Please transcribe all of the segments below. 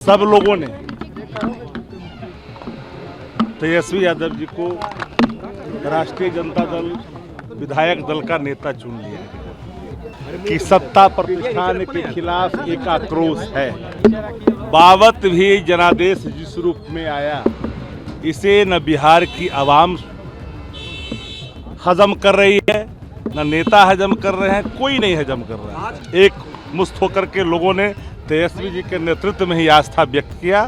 सब लोगों ने तेजस्वी यादव जी को राष्ट्रीय जनता दल विधायक दल का नेता चुन लिया है कि सत्ता प्रतिष्ठान के खिलाफ एक आक्रोश है। बावत भी जनादेश जिस रूप में आया, इसे न बिहार की आवाम हजम कर रही है, न नेता हजम कर रहे हैं, कोई नहीं हजम कर रहा है। एक मुश्त होकर के लोगों ने तेजस्वी जी के नेतृत्व में ही आस्था व्यक्त किया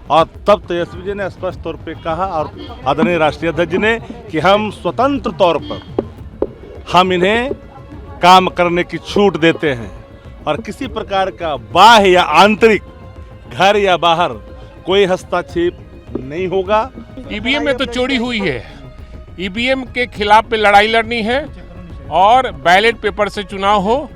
और तब तेजस्वी जी ने स्पष्ट तौर पे कहा और आदरणीय राष्ट्रीय अध्यक्ष जी ने कि हम स्वतंत्र तौर पर हम इन्हें काम करने की छूट देते हैं और किसी प्रकार का बाह्य या आंतरिक, घर या बाहर कोई हस्तक्षेप नहीं होगा। ईवीएम में तो चोरी हुई है, ईवीएम के खिलाफ पे लड़ाई लड़नी है और बैलेट पेपर से चुनाव हो।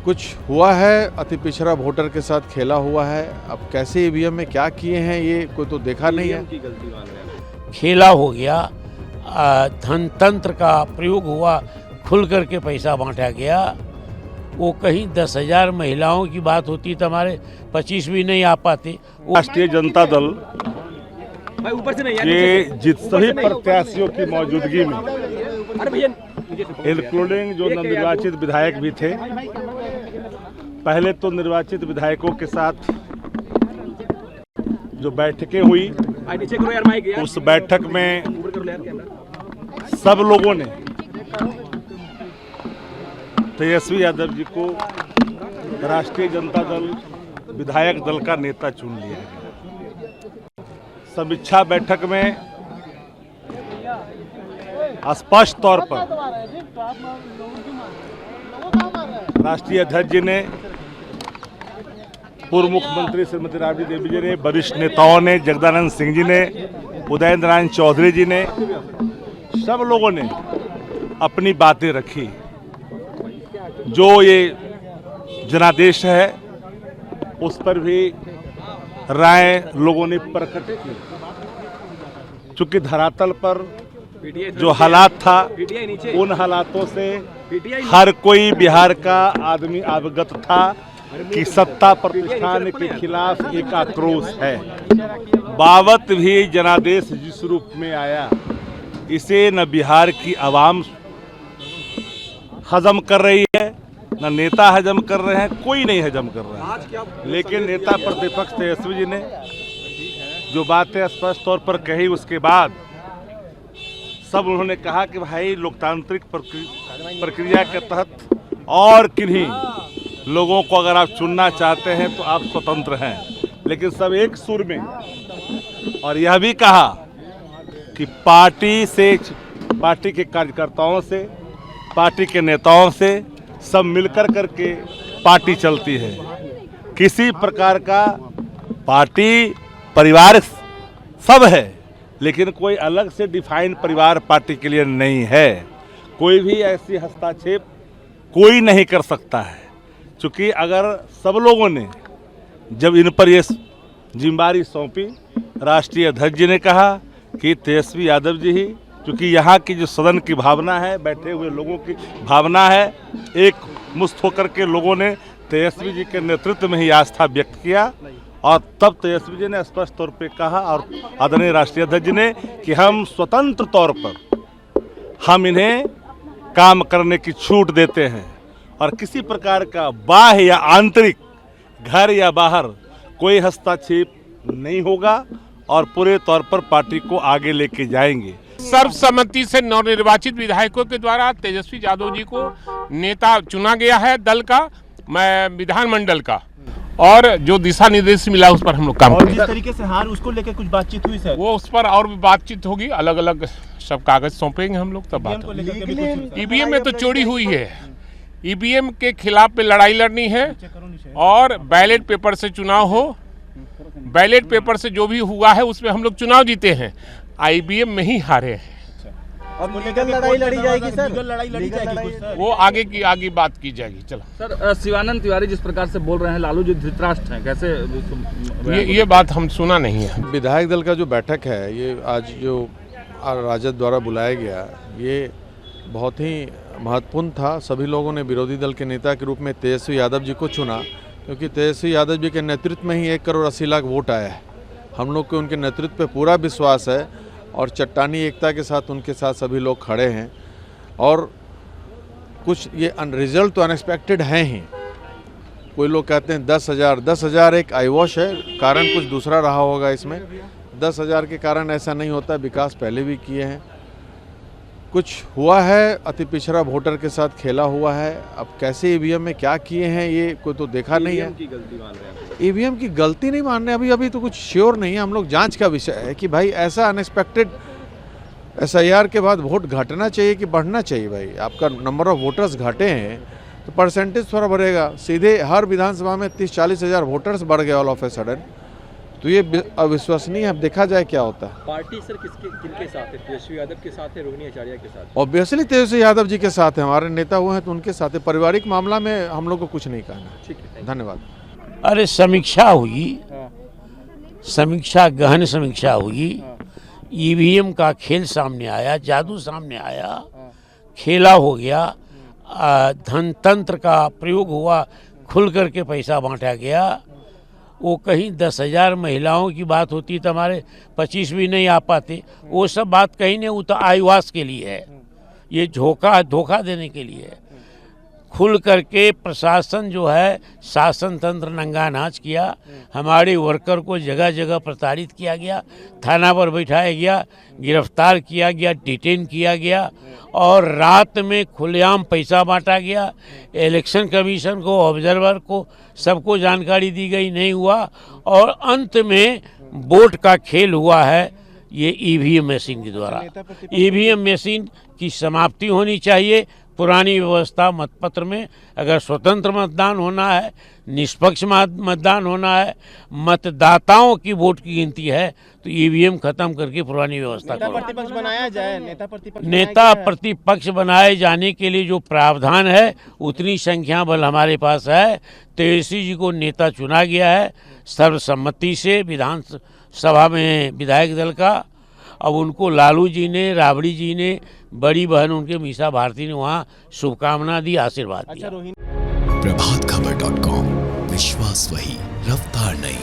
कुछ हुआ है, अति पिछड़ा वोटर के साथ खेला हुआ है। अब कैसे ईवीएम में क्या किए हैं ये कोई तो देखा नहीं है। खेला हो गया, धन तंत्र का प्रयोग हुआ, खुल करके पैसा बांटा गया। वो कहीं 10,000 महिलाओं की बात होती तो हमारे 25 भी नहीं आ पाते। राष्ट्रीय जनता दल के सभी प्रत्याशियों की मौजूदगी में, इंक्लूडिंग जो नवनिर्वाचित विधायक भी थे, पहले तो निर्वाचित विधायकों के साथ जो बैठकें हुई, उस बैठक में सब लोगों ने तेजस्वी यादव जी को राष्ट्रीय जनता दल विधायक दल का नेता चुन लिया है। समीक्षा बैठक में स्पष्ट तौर पर राष्ट्रीय अध्यक्ष जी ने, पूर्व मुख्यमंत्री श्रीमती राबड़ी देवी जी ने, वरिष्ठ नेताओं ने, जगदानंद सिंह जी ने, उदय नारायण चौधरी जी ने, सब लोगों ने अपनी बातें रखी। जो ये जनादेश है उस पर भी राय लोगों ने प्रकट की। चूंकि धरातल पर जो हालात था, उन हालातों से हर कोई बिहार का आदमी अवगत था कि सत्ता प्रतिष्ठान के खिलाफ एक आक्रोश है। बावत भी जनादेश जिस रूप में आया, इसे न बिहार की आवाम हजम कर रही है, न नेता हजम कर रहे हैं, कोई नहीं हजम कर रहा है। लेकिन नेता प्रतिपक्ष तेजस्वी जी ने जो बातें स्पष्ट तौर पर कही, उसके बाद सब उन्होंने कहा कि भाई लोकतांत्रिक प्रक्रिया के तहत और किन्हीं लोगों को अगर आप चुनना चाहते हैं तो आप स्वतंत्र हैं। लेकिन सब एक सुर में और यह भी कहा कि पार्टी के कार्यकर्ताओं से, पार्टी के नेताओं से सब मिलकर करके पार्टी चलती है। किसी प्रकार का पार्टी परिवार सब है, लेकिन कोई अलग से डिफाइन परिवार पार्टी के लिए नहीं है। कोई भी ऐसी हस्तक्षेप कोई नहीं कर सकता है। क्योंकि अगर सब लोगों ने जब इन पर ये जिम्मेदारी सौंपी, राष्ट्रीय अध्यक्ष जी ने कहा कि तेजस्वी यादव जी ही, क्योंकि यहाँ की जो सदन की भावना है, बैठे हुए लोगों की भावना है, एक मुश्त होकर के लोगों ने तेजस्वी जी के नेतृत्व में ही आस्था व्यक्त किया और तब तेजस्वी जी ने स्पष्ट तौर पे कहा और आदरणीय राष्ट्रीय अध्यक्ष जी ने कि हम स्वतंत्र तौर पर हम इन्हें काम करने की छूट देते हैं और किसी प्रकार का बाह्य या आंतरिक, घर या बाहर कोई हस्तक्षेप नहीं होगा और पूरे तौर पर पार्टी को आगे लेके जाएंगे। सर्वसम्मति से नवनिर्वाचित विधायकों के द्वारा तेजस्वी यादव जी को नेता चुना गया है दल का, विधानमंडल का, और जो दिशा निर्देश मिला उस पर हम लोग काम करेंगे। जिस तरीके से हार, उसको लेकर कुछ बातचीत हुई सर? वो उस पर और भी बातचीत होगी, अलग अलग सब कागज सौंपेंगे हम लोग, तब बात होगी। ईवीएम में तो चोरी हुई है, ईवीएम के खिलाफ पे लड़ाई लड़नी है और बैलेट पेपर से चुनाव हो। बैलेट पेपर से जो भी हुआ है उसमें हम लोग चुनाव जीते हैं, ईवीएम में ही हारे हैं। अब लीगल लड़ाई लड़ी जाएगी सर? लीगल लड़ाई लड़ी जाएगी सर? वो आगे बात की जाएगी। चलो सर, शिवानंद तिवारी जिस प्रकार से बोल रहे हैं लालू जी धृतराष्ट्र हैं, कैसे ये बात हम सुना नहीं है। विधायक दल का जो बैठक है, ये आज जो राजद द्वारा बुलाया गया, ये बहुत ही महत्वपूर्ण था। सभी लोगों ने विरोधी दल के नेता के रूप में तेजस्वी यादव जी को चुना, क्योंकि तेजस्वी यादव जी के नेतृत्व में ही 1 करोड़ 80 लाख वोट आया है। हम लोग को उनके नेतृत्व पे पूरा विश्वास है और चट्टानी एकता के साथ उनके साथ सभी लोग खड़े हैं। और कुछ ये रिजल्ट तो अनएक्सपेक्टेड हैं ही। कोई लोग कहते हैं 10,000 एक आई वॉश है, कारण कुछ दूसरा रहा होगा इसमें। 10,000 के कारण ऐसा नहीं होता, विकास पहले भी किए हैं। कुछ हुआ है, अति पिछड़ा वोटर के साथ खेला हुआ है। अब कैसे ईवीएम में क्या किए हैं ये कोई तो देखा नहीं है। की गलती मान रहे हैं? ईवीएम की गलती नहीं मान रहे, अभी तो कुछ श्योर नहीं है। हम लोग जांच का विषय है कि भाई ऐसा अनएक्सपेक्टेड एसआईआर के बाद वोट घटना चाहिए कि बढ़ना चाहिए। भाई आपका नंबर ऑफ वोटर्स घटे हैं तो परसेंटेज थोड़ा बढ़ेगा। सीधे हर विधानसभा में 30-40 हज़ार वोटर्स बढ़ गए ऑल ऑफ ए सडन, तो ये अविश्वसनीय है। अब देखा जाए क्या होता है। पार्टी सर किनके साथ है? तेजस्वी यादव के साथ है, रोहिणी आचार्य के साथ? ऑब्वियसली तेजस्वी यादव जी के साथ है, हमारे नेता हुए हैं तो उनके साथ है। पारिवारिक मामला में हम लोग को कुछ नहीं कहना। ठीक है, धन्यवाद। अरे समीक्षा हुई, गहन समीक्षा हुई। ईवीएम का खेल सामने आया, जादू सामने आया, खेला हो गया, धनतंत्र का प्रयोग हुआ, खुल करके पैसा बांटा गया। वो कहीं 10,000 महिलाओं की बात होती तो हमारे 25 भी नहीं आ पाते। वो सब बात कहीं नहीं, वो तो आईवास के लिए है, ये धोखा देने के लिए है। खुल करके प्रशासन जो है, शासन तंत्र नंगा नाच किया। हमारे वर्कर को जगह जगह प्रताड़ित किया गया, थाना पर बैठाया गया, गिरफ्तार किया गया, डिटेन किया गया और रात में खुलेआम पैसा बांटा गया। इलेक्शन कमीशन को, ऑब्जर्वर को, सबको जानकारी दी गई, नहीं हुआ। और अंत में वोट का खेल हुआ है ये ईवीएम मशीन के द्वारा। ईवीएम मशीन की समाप्ति होनी चाहिए। पुरानी व्यवस्था मतपत्र में अगर स्वतंत्र मतदान होना है, निष्पक्ष मतदान होना है, मतदाताओं की वोट की गिनती है, तो ईवीएम खत्म करके पुरानी व्यवस्था करो। प्रतिपक्ष बनाया जाए, नेता प्रतिपक्ष बनाए जाने के लिए जो प्रावधान है उतनी संख्या बल हमारे पास है। तेजस्वी जी को नेता चुना गया है सर्वसम्मति से विधानसभा में विधायक दल का। अब उनको लालू जी ने, राबड़ी जी ने, बड़ी बहन उनके मीसा भारती ने वहाँ शुभकामना दी, आशीर्वाद दिया। प्रभातखबर.com, विश्वास वही, रफ्तार नहीं।